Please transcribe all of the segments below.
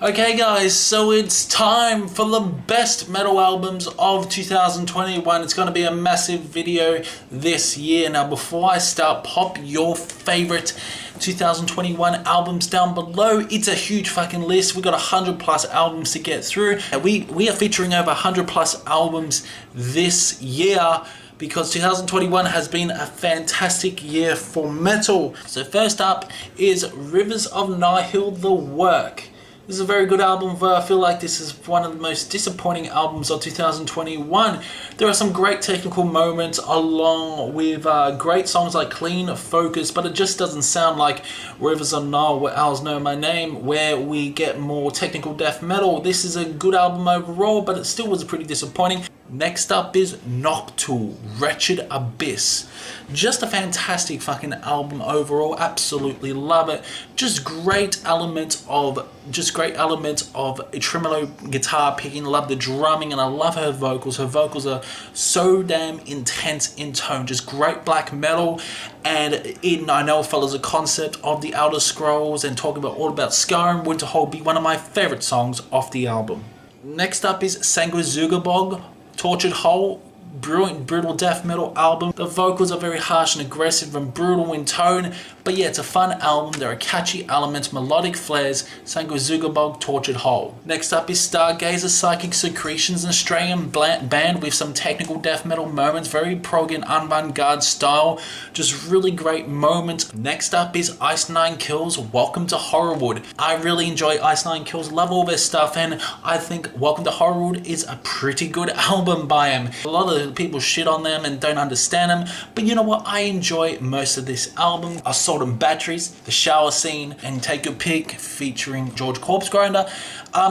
Okay guys, so it's time for the best metal albums of 2021. It's going to be a massive video this year. Now before I start, pop your favorite 2021 albums down below. It's a huge fucking list. We got 100 plus albums to get through. We are featuring over 100 plus albums this year, because 2021 has been a fantastic year for metal. So first up is Rivers of Nihil, The Work. This is a very good album, but I feel like this is one of the most disappointing albums of 2021. There are some great technical moments along with great songs like Clean, Focus, but it just doesn't sound like Rivers of Nihil, Where Owls Know My Name, where we get more technical death metal. This is a good album overall, but it still was pretty disappointing. Next up is Noctul, Wretched Abyss. Just a fantastic fucking album overall. Absolutely love it. Just great elements of a tremolo guitar picking. Love the drumming, and I love her vocals. Her vocals are so damn intense in tone. Just great black metal. And I know it follows a concept of the Elder Scrolls and talking all about Skyrim. Winterhold be one of my favorite songs off the album. Next up is Sanguizugabog, Tortured Whole, brutal death metal album. The vocals are very harsh and aggressive and brutal in tone, but yeah, it's a fun album. There are catchy elements, melodic flares. Sanguizugabog, Tortured Whole. Next up is Stargazer, Psychic Secretions, an Australian band with some technical death metal moments, very prog and avant-garde style, just really great moments. Next up is Ice Nine Kills, Welcome to Horrorwood. I really enjoy Ice Nine Kills, love all their stuff, and I think Welcome to Horrorwood is a pretty good album by them. A lot of people shit on them and don't understand them, but you know what, I enjoy most of this album. Assault and Batteries, The Shower Scene, and Take Your Pick featuring George Corpse Grinder.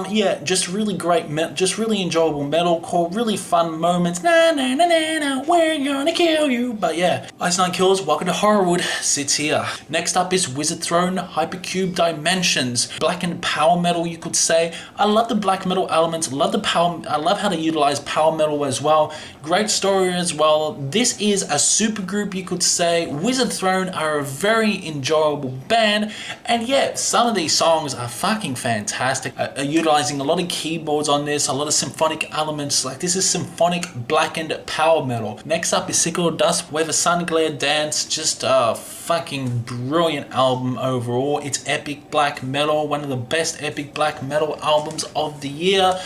Yeah, just really great, just really enjoyable metalcore, really fun moments. Na na na na na, we're gonna kill you. But yeah, Ice Nine Kills, Welcome to Horrorwood sits here. Next up is Wizard Throne, Hypercube Dimensions, blackened power metal, you could say. I love the black metal elements. Love the power. I love how they utilize power metal as well. Great story as well. This is a super group, you could say. Wizard Throne are a very enjoyable band, and yeah, some of these songs are fucking fantastic. Utilizing a lot of keyboards on this, a lot of symphonic elements. Like, this is symphonic blackened power metal. Next up is Sickle Dust, Where the Sun Glare Dance. Just a fucking brilliant album overall. It's epic black metal, one of the best epic black metal albums of the year.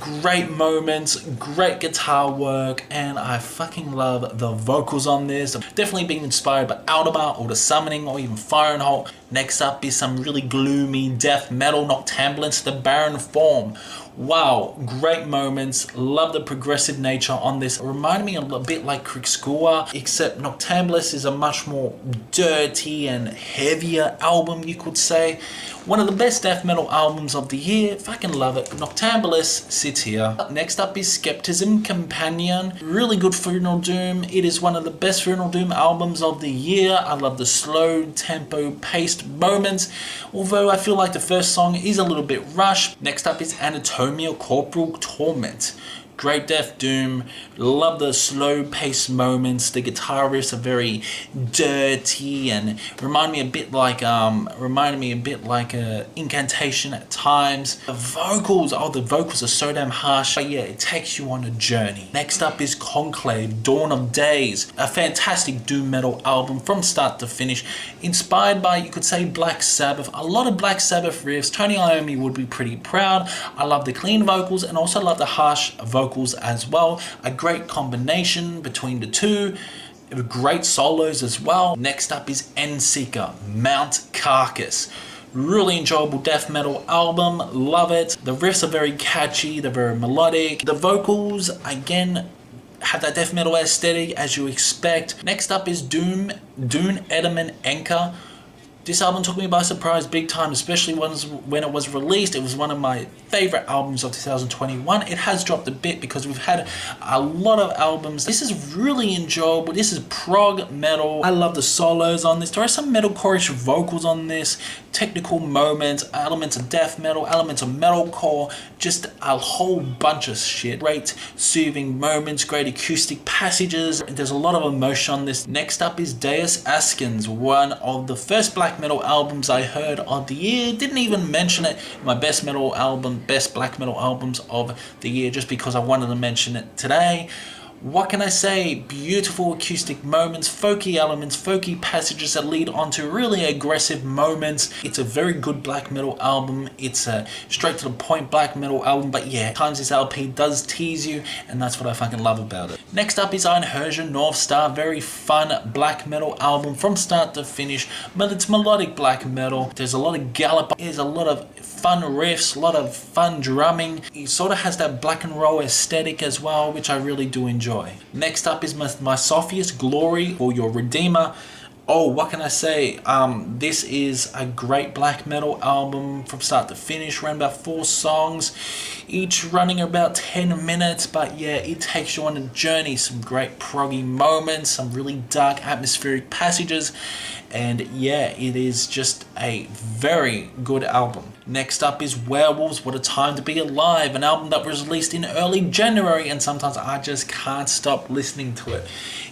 Great moments, great guitar work, and I fucking love the vocals on this. I've definitely been inspired by Aldebar or The Summoning or even Firenholt. Next up is some really gloomy death metal, Noctambulence, The Barren Form. Wow, great moments. Love the progressive nature on this. It reminded me a bit like Krigskua, except Noctambulence is a much more dirty and heavier album, you could say. One of the best death metal albums of the year. Fucking love it. Noctambulence sits here. Next up is Skepticism, Companion. Really good Funeral Doom. It is one of the best Funeral Doom albums of the year. I love the slow tempo paced moments, although I feel like the first song is a little bit rushed. Next up is Anatomia Corporeal, Torment. Great death doom. Love the slow paced moments. The guitar riffs are very dirty and remind me a bit like Incantation at times. The vocals are so damn harsh, but yeah, it takes you on a journey. Next up is Conclave, Dawn of Days, a fantastic doom metal album from start to finish, inspired by, you could say, Black Sabbath. A lot of Black Sabbath riffs. Tony Iommi would be pretty proud. I love the clean vocals and also love the harsh vocals as well. A great combination between the two. Great solos as well. Next up is Endseeker, Mount Carcass. Really enjoyable death metal album. Love it. The riffs are very catchy. They're very melodic. The vocals, again, have that death metal aesthetic as you expect. Next up is Dune Edelman Anchor. This album took me by surprise big time, especially when it was released. It was one of my favorite albums of 2021. It has dropped a bit because we've had a lot of albums. This is really enjoyable. This is prog metal. I love the solos on this. There are some metalcore-ish vocals on this, technical moments, elements of death metal, elements of metalcore, just a whole bunch of shit. Great soothing moments, great acoustic passages. There's a lot of emotion on this. Next up is Deus Ascens, one of the first black black metal albums I heard of the year. Didn't even mention it in my best black metal albums of the year, just because I wanted to mention it today. What can I say? Beautiful acoustic moments, folky elements, folky passages that lead on to really aggressive moments. It's a very good black metal album. It's a straight to the point black metal album, but yeah, at times this LP does tease you, and that's what I fucking love about it. Next up is Einherjar North Star. Very fun black metal album from start to finish, but it's melodic black metal. There's a lot of gallop, there's a lot of fun riffs, a lot of fun drumming. It sort of has that black and roll aesthetic as well, which I really do enjoy. Next up is my Sophia's Glory, or Your Redeemer. Oh, what can I say? This is a great black metal album from start to finish. Around about 4 songs, each running about 10 minutes. But yeah, it takes you on a journey. Some great proggy moments, some really dark atmospheric passages. And yeah, it is just a very good album. Next up is Werewolves, What a Time to Be Alive, an album that was released in early January, and sometimes I just can't stop listening to it.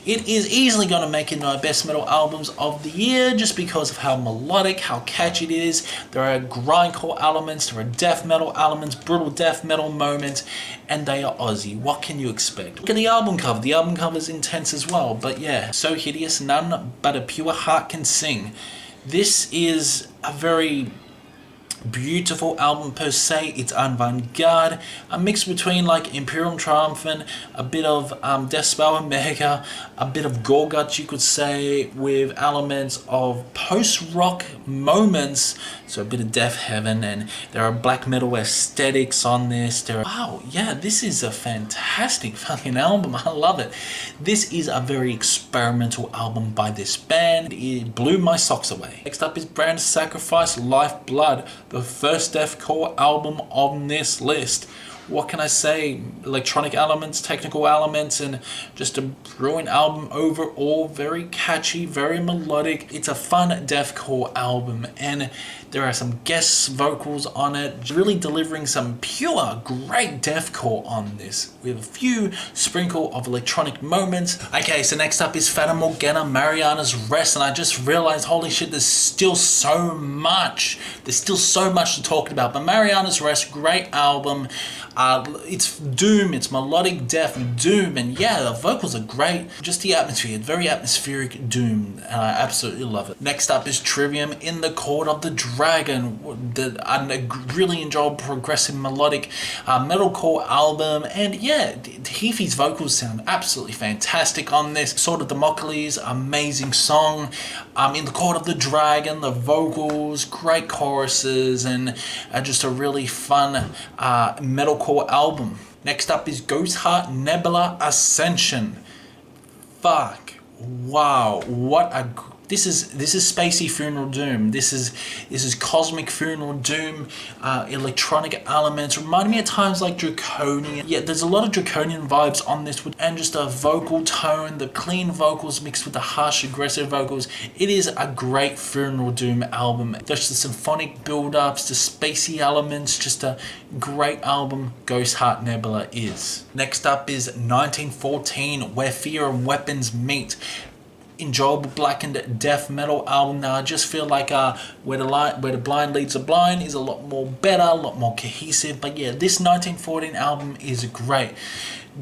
It is easily going to make it my best metal albums of the year, just because of how melodic, how catchy it is. There are grindcore elements, there are death metal elements, brutal death metal moments, and they are Aussie. What can you expect? Look at the album cover. The album cover is intense as well, but yeah, So Hideous, None But a Pure Heart Can Sing. This is a very beautiful album per se. It's avant-garde, a mix between like Imperial Triumphant, a bit of Deathspell Omega, a bit of Gorgut, you could say, with elements of post-rock moments, so a bit of Death Heaven, and there are black metal aesthetics on this. Wow, yeah, this is a fantastic fucking album. I love it. This is a very experimental album by this band. It blew my socks away. Next up is Brand Sacrifice, Lifeblood, the first deathcore album on this list. What can I say? Electronic elements, technical elements, and just a brilliant album overall. Very catchy, very melodic. It's a fun deathcore album, and there are some guest vocals on it, really delivering some pure, great deathcore on this, with a few sprinkle of electronic moments. Okay, so next up is Fata Morgana, Mariana's Rest, and I just realized, holy shit, there's still so much. There's still so much to talk about, but Mariana's Rest, great album. It's doom, it's melodic death doom, and yeah, the vocals are great. Just the atmosphere, very atmospheric doom, and I absolutely love it. Next up is Trivium, In the Court of the Dragon, a really enjoyable progressive melodic metalcore album, and yeah, Heafy's vocals sound absolutely fantastic on this. Sword of Damocles, amazing song. In the Court of the Dragon, the vocals, great choruses, and just a really fun metalcore album. Next up is Ghostheart Nebula Ascension. Fuck, wow, what a this is spacey funeral doom. This is cosmic funeral doom. Electronic elements remind me at times like Draconian. Yeah, there's a lot of Draconian vibes on this, and just a vocal tone, the clean vocals mixed with the harsh aggressive vocals. It is a great funeral doom album. There's the symphonic build-ups, the spacey elements, just a great album Ghostheart Nebula is. Next up is 1914, Where Fear and Weapons Meet. Enjoyable blackened death metal album. Now I just feel like where the blind leads the blind is a lot more better, a lot more cohesive. But yeah, this 1914 album is great.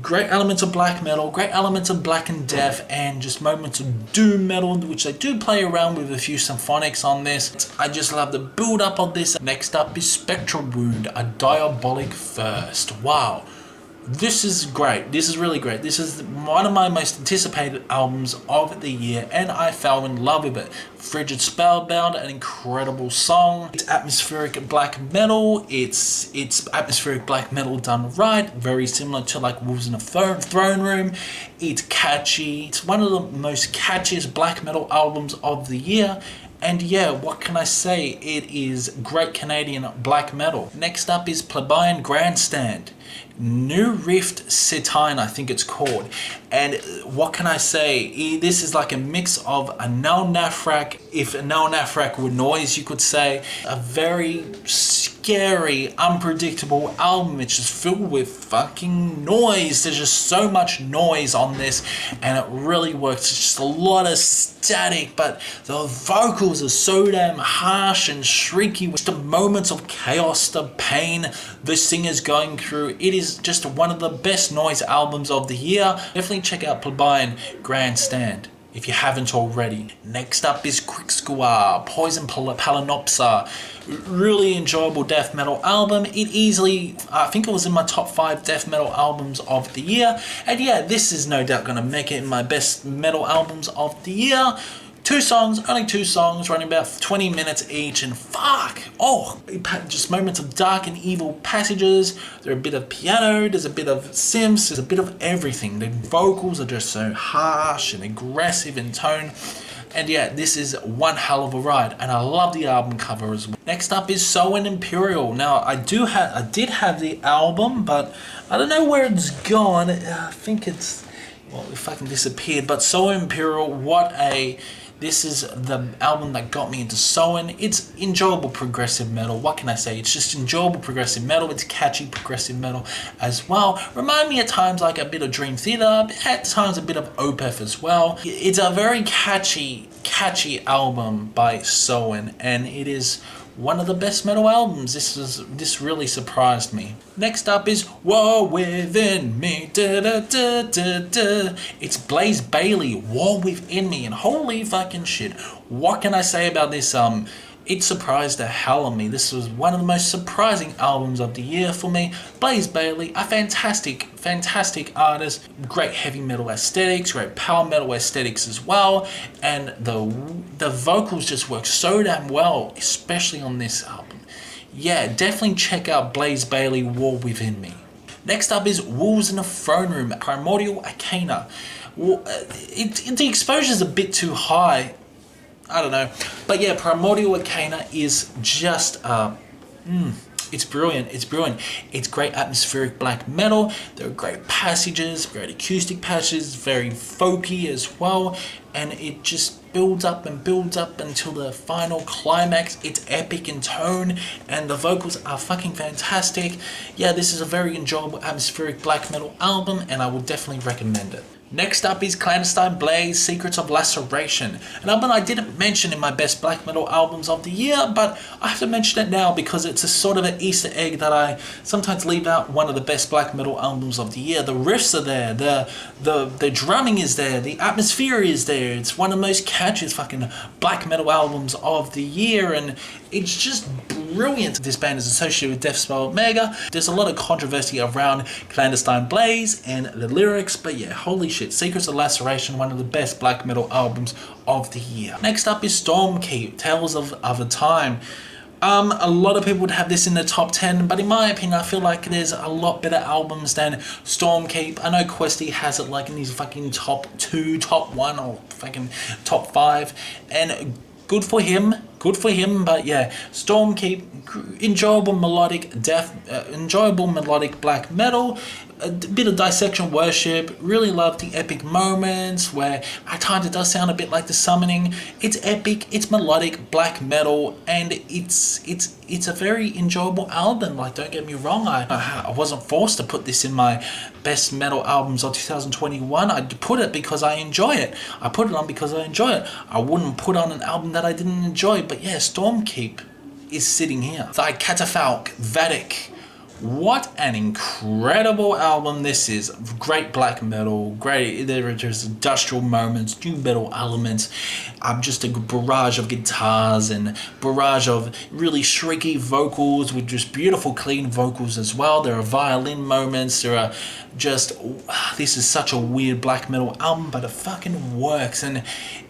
Great elements of black metal, great elements of black and death, and just moments of doom metal, which they do play around with a few symphonics on this. I just love the build up of this. Next up is Spectral Wound, A Diabolic First. Wow. This is great. This is really great. This is one of my most anticipated albums of the year, and I fell in love with it. Frigid Spellbound, an incredible song. It's atmospheric black metal. It's atmospheric black metal done right. Very similar to like Wolves in a Throne Room. It's catchy. It's one of the most catchiest black metal albums of the year. And yeah, what can I say? It is great Canadian black metal. Next up is Plebeian Grandstand. New Rift Cetine, I think it's called. And what can I say? This is like a mix of a Nal Nafrak, if a Nal Nafrak were noise, you could say. A very scary, unpredictable album. It's just filled with fucking noise. There's just so much noise on this, and it really works. It's just a lot of static, but the vocals are so damn harsh and shrieky. Just the moments of chaos, the pain the singer's going through. It is just one of the best noise albums of the year. Definitely check out Plebeian Grandstand if you haven't already. Next up is Quick Square, Poison Palinopsa. Really enjoyable death metal album. It easily, I think it was in my top 5 death metal albums of the year. And yeah, this is no doubt going to make it in my best metal albums of the year. 2 songs, only 2 songs, running about 20 minutes each, and fuck, oh, just moments of dark and evil passages. There's a bit of piano, there's a bit of synths, there's a bit of everything. The vocals are just so harsh and aggressive in tone. And yeah, this is one hell of a ride, and I love the album cover as well. Next up is So Imperial. Now, I did have the album, but I don't know where it's gone. I think it's, well, it fucking disappeared. But So Imperial, this is the album that got me into Soen. It's enjoyable progressive metal. What can I say? It's just enjoyable progressive metal. It's catchy progressive metal as well. Remind me at times like a bit of Dream Theater, at times a bit of Opeth as well. It's a very catchy album by Soen, and it is one of the best metal albums. This really surprised me. Next up is War Within Me. Da, da, da, da, da. It's Blaze Bayley, War Within Me, and holy fucking shit, what can I say about this? It surprised the hell out of me. This was one of the most surprising albums of the year for me. Blaze Bayley, a fantastic artist, great heavy metal aesthetics, great power metal aesthetics as well, and the vocals just work so damn well, especially on this album. Yeah, definitely check out Blaze Bayley, War Within Me. Next up is Wolves in the Throne Room, Primordial Arcana. The exposure's a bit too high, I don't know, but yeah, Primordial Arcana is just it's brilliant. It's great atmospheric black metal. There are great passages, great acoustic passages, very folky as well, and it just builds up until the final climax. It's epic in tone, and the vocals are fucking fantastic. Yeah, this is a very enjoyable atmospheric black metal album, and I would definitely recommend it. Next up is Clandestine Blaze, Secrets of Laceration, an album I didn't mention in my best black metal albums of the year, but I have to mention it now because it's a sort of an Easter egg that I sometimes leave out one of the best black metal albums of the year. The riffs are there, the drumming is there, the atmosphere is there. It's one of the most catchiest fucking black metal albums of the year, and it's just brilliant. This band is associated with Death Spell Omega. There's a lot of controversy around Clandestine Blaze and the lyrics, but yeah, holy shit. Secrets of Laceration, one of the best black metal albums of the year. Next up is Stormkeep, Tales of OTHERTIME. A lot of people would have this in the top 10, but in my opinion, I feel like there's a lot better albums than Stormkeep. I know Questy has it like in his fucking top 2, top 1, or fucking top 5, and good for him, but yeah, Stormkeep, enjoyable melodic black metal, a bit of dissection worship. Really love the epic moments where at times it does sound a bit like The Summoning. It's epic, it's melodic black metal, and it's a very enjoyable album. Like, don't get me wrong, I wasn't forced to put this in my best metal albums of 2021. I put it because I enjoy it. I put it on because I enjoy it. I wouldn't put on an album that I didn't enjoy. But yeah, Stormkeep is sitting here. Thy Catafalque, Vatic. What an incredible album this is. Great black metal, great, there are just industrial moments, new metal elements, just a barrage of guitars and barrage of really shrieky vocals with just beautiful clean vocals as well. There are violin moments, there are just, this is such a weird black metal album, but it fucking works, and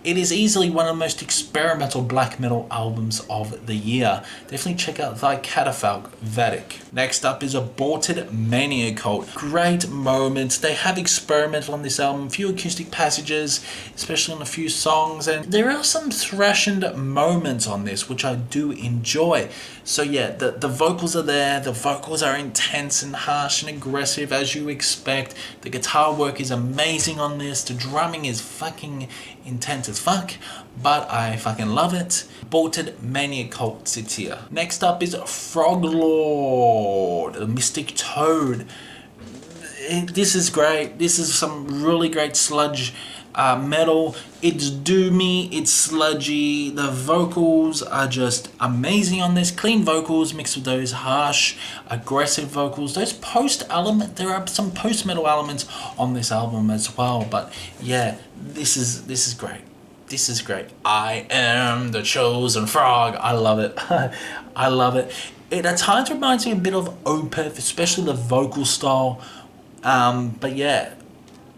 it is easily one of the most experimental black metal albums of the year. Definitely check out Thy Catafalque, Vatic. Next up up is Aborted MANIACULT. Great moments. They have experimental on this album, a few acoustic passages, especially on a few songs, and there are some thrashened moments on this which I do enjoy. So yeah, the vocals are there, the vocals are intense and harsh and aggressive as you expect. The guitar work is amazing on this, the drumming is fucking intense as fuck, but I fucking love it. Aborted MANIACULT sits here. Next up is Frog Lord, the Mystic Toad. This is great. This is some really great sludge metal. It's doomy, it's sludgy, the vocals are just amazing on this. Clean vocals mixed with those harsh, aggressive vocals. Those there are some post-metal elements on this album as well, but yeah, this is great. This is great. I am the chosen frog. I love it. I love it. It at times reminds me a bit of Opeth, especially the vocal style. But yeah,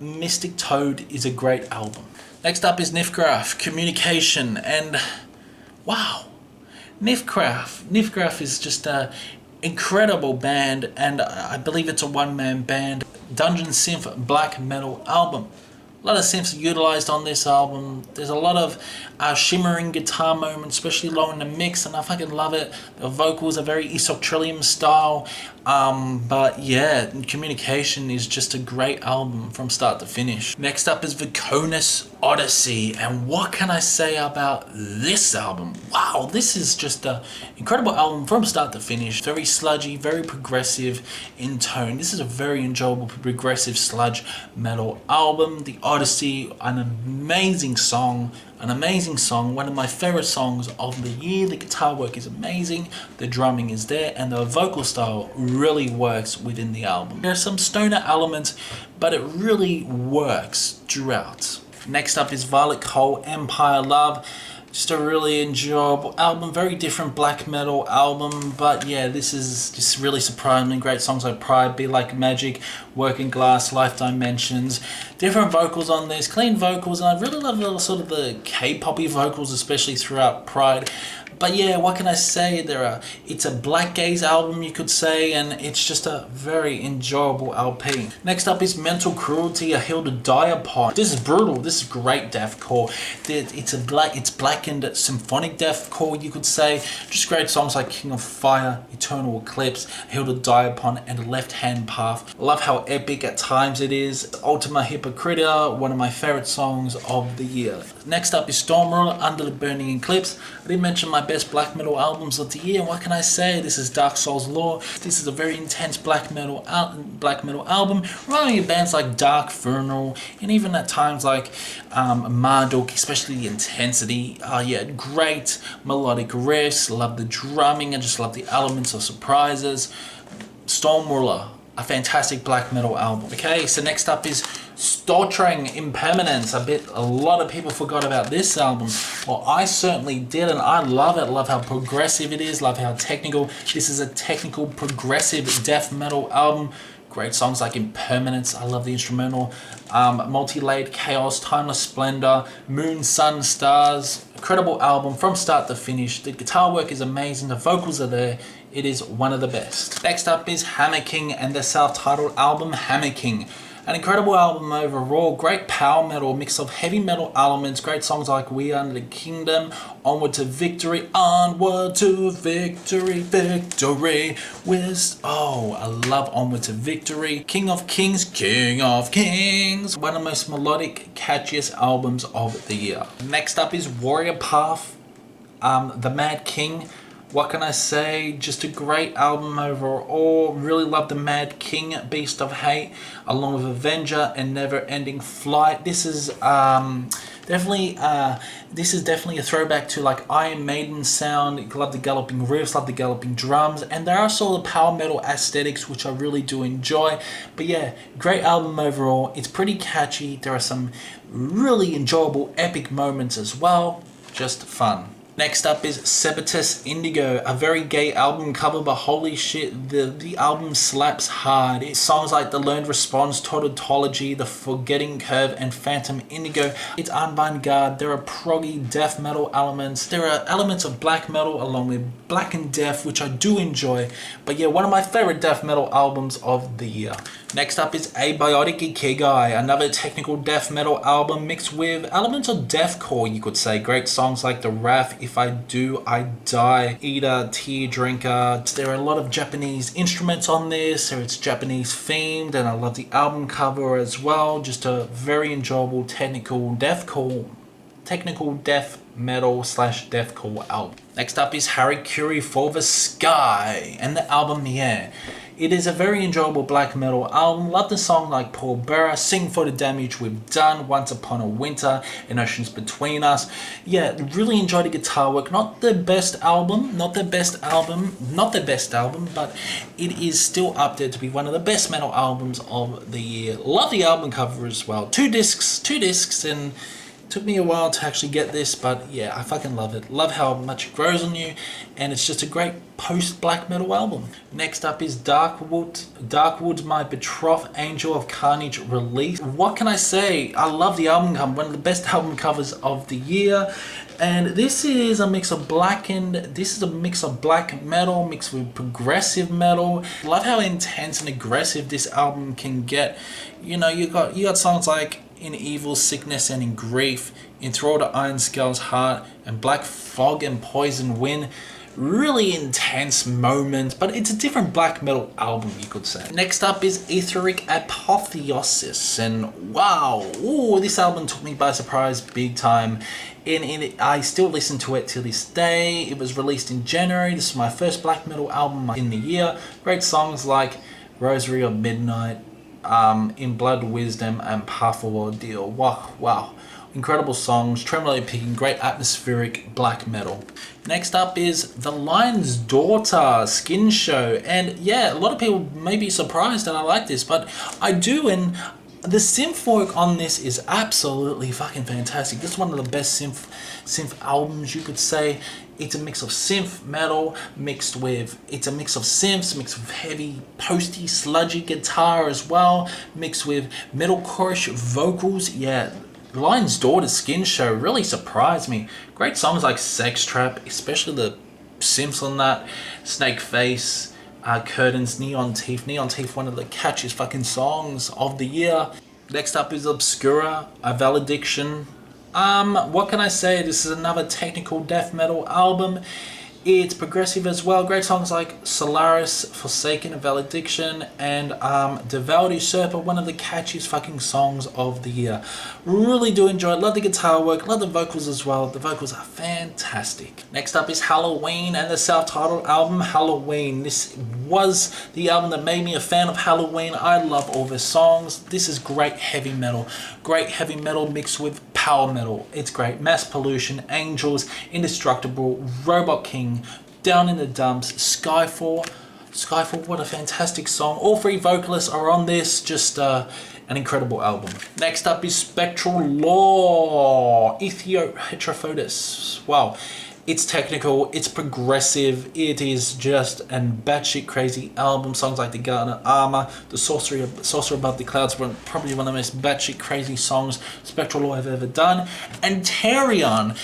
Mystic Toad is a great album. Next up is Nifgraf, Communication, and wow, Nifgraf is just a incredible band, and I believe it's a one-man band. Dungeon synth black metal album. A lot of synths utilized on this album. There's a lot of shimmering guitar moments, especially low in the mix, and I fucking love it. The vocals are very Aesop Trillium style. But yeah, Communication is just a great album from start to finish. Next up is Viconus Odyssey, and what can I say about this album? Wow, this is just an incredible album from start to finish. Very sludgy, very progressive in tone. This is a very enjoyable progressive sludge metal album. The Odyssey, an amazing song, one of my favorite songs of the year. The guitar work is amazing, the drumming is there, and the vocal style really works within the album. There are some stoner elements, but it really works throughout. Next up is Violet Cole, Empire Love. Just a really enjoyable album, very different black metal album, but yeah, this is just really surprisingly great songs like Pride, Be Like Magic, Working Glass, Life Dimensions. Different vocals on this, clean vocals, and I really love sort of the K-poppy vocals, especially throughout Pride. But yeah, what can I say? It's a black gaze album, you could say, and it's just a very enjoyable LP. Next up is Mental Cruelty, A Hill to Die Upon. This is brutal. This is great deathcore. It's blackened symphonic deathcore, you could say. Just great songs like King of Fire, Eternal Eclipse, A Hill to Die Upon, and Left Hand Path. I love how epic at times it is. Ultima Hypocrita, one of my favorite songs of the year. Next up is Stormruler, Under the Burning Eclipse. I didn't mention my best black metal albums of the year. What can I say? This is Dark Souls Law. This is a very intense black metal album, reminding me of bands like Dark Funeral, and even at times like Marduk, especially the intensity. Yeah, great melodic riffs. Love the drumming. I just love the elements of surprises. Stormruler, a fantastic black metal album. Okay, so next up is Stortrang Impermanence. A lot of people forgot about this album. Well, I certainly did, and I love it. Love how progressive it is, love how technical. This is a technical, progressive death metal album. Great songs like Impermanence, I love the instrumental. Multi-layered Chaos, Timeless Splendor, Moon, Sun, Stars. Incredible album from start to finish. The guitar work is amazing, the vocals are there. It is one of the best. Next up is Hammer King and their self-titled album, Hammer King. An incredible album overall, great power metal, mix of heavy metal elements, great songs like We Are the Kingdom, Onward to Victory, Onward to Victory, Victory, I love Onward to Victory, King of Kings, King of Kings, one of the most melodic, catchiest albums of the year. Next up is Warrior Path, The Mad King. What can I say? Just a great album overall. Really love the Mad King, Beast of Hate, along with Avenger and Never Ending Flight. This is definitely a throwback to like Iron Maiden sound. Love the galloping riffs, love the galloping drums, and there are sort of power metal aesthetics which I really do enjoy. But yeah, great album overall. It's pretty catchy. There are some really enjoyable epic moments as well. Just fun. Next up is INDIGO, a very gay album cover, but holy shit, the album slaps hard. It's songs like The Learned Response, Tautology, The Forgetting Curve, and Phantom Indigo. It's avant-garde, there are proggy death metal elements, there are elements of black metal along with black and death, which I do enjoy, but yeah, one of my favorite death metal albums of the year. Next up is Abiotic Ikigai, another technical death metal album mixed with elements of deathcore, you could say. Great songs like The Wrath, If I Do, I Die, Eater, Tear Drinker. There are a lot of Japanese instruments on this, so it's Japanese themed, and I love the album cover as well. Just a very enjoyable technical death metal / deathcore album. Next up is HYPERCUBE for the Sky, and the album Yeah. It is a very enjoyable black metal album. Love the song like Paul Bearer, Sing for the Damage We've Done, Once Upon a Winter, and Oceans Between Us. Yeah, really enjoyed the guitar work. Not the best album, but it is still up there to be one of the best metal albums of the year. Love the album cover as well. Two discs, and took me a while to actually get this, but yeah, I fucking love it. Love how much it grows on you, and it's just a great post-black metal album. Next up is Darkwood, My Betrothed Angel of Carnage release. What can I say? I love the album cover, one of the best album covers of the year. And this is a mix of black metal mixed with progressive metal. Love how intense and aggressive this album can get. You know, you got songs like In Evil, Sickness, and in Grief, Enthralled to Iron Skull's Heart, and Black Fog and Poison Wind. Really intense moments, but it's a different black metal album, you could say. Next up is Etheric Apotheosis, and wow, ooh, this album took me by surprise big time. I still listen to it till this day. It was released in January. This is my first black metal album in the year. Great songs like Rosary of Midnight, In Blood Wisdom, and Powerful Ordeal. Wow. Incredible songs, tremolo picking, great atmospheric black metal. Next up is The Lion's Daughter Skin Show, and yeah, a lot of people may be surprised that I like this, but I do, and the synth work on this is absolutely fucking fantastic. This is one of the best synth albums, you could say. It's a mix of synth metal mixed with synths mixed with heavy posty sludgy guitar as well, mixed with metalcore vocals. Yeah, Lion's Daughter Skin Show really surprised me. Great songs like Sex Trap, especially the synths on that, Snake Face, Curtains, Neon Teeth, one of the catchiest fucking songs of the year. Next up is Obscura, A Valediction. What can I say? This is another technical death metal album. It's progressive as well. Great songs like Solaris, Forsaken, Valediction, and Devoured Usurper, one of the catchiest fucking songs of the year. Really do enjoy it. Love the guitar work, love the vocals as well. The vocals are fantastic. Next up is Helloween and the self-titled album Helloween. This was the album that made me a fan of Helloween. I love all the songs. This is great heavy metal mixed with power metal. It's great. Mass Pollution, Angels, Indestructible, Robot King, Down in the Dumps, Skyfall, what a fantastic song. All three vocalists are on this, just an incredible album. Next up is Spectral Law, Heterophotos. Wow. It's technical, it's progressive, it is just a batshit crazy album. Songs like The Garden Armor, The Sorcerer Above the Clouds were probably one of the most batshit crazy songs Spectral Law have ever done. And Tarion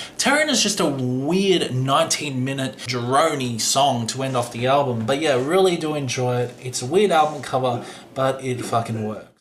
is just a weird 19-minute droney song to end off the album. But yeah, really do enjoy it. It's a weird album cover, but it fucking works.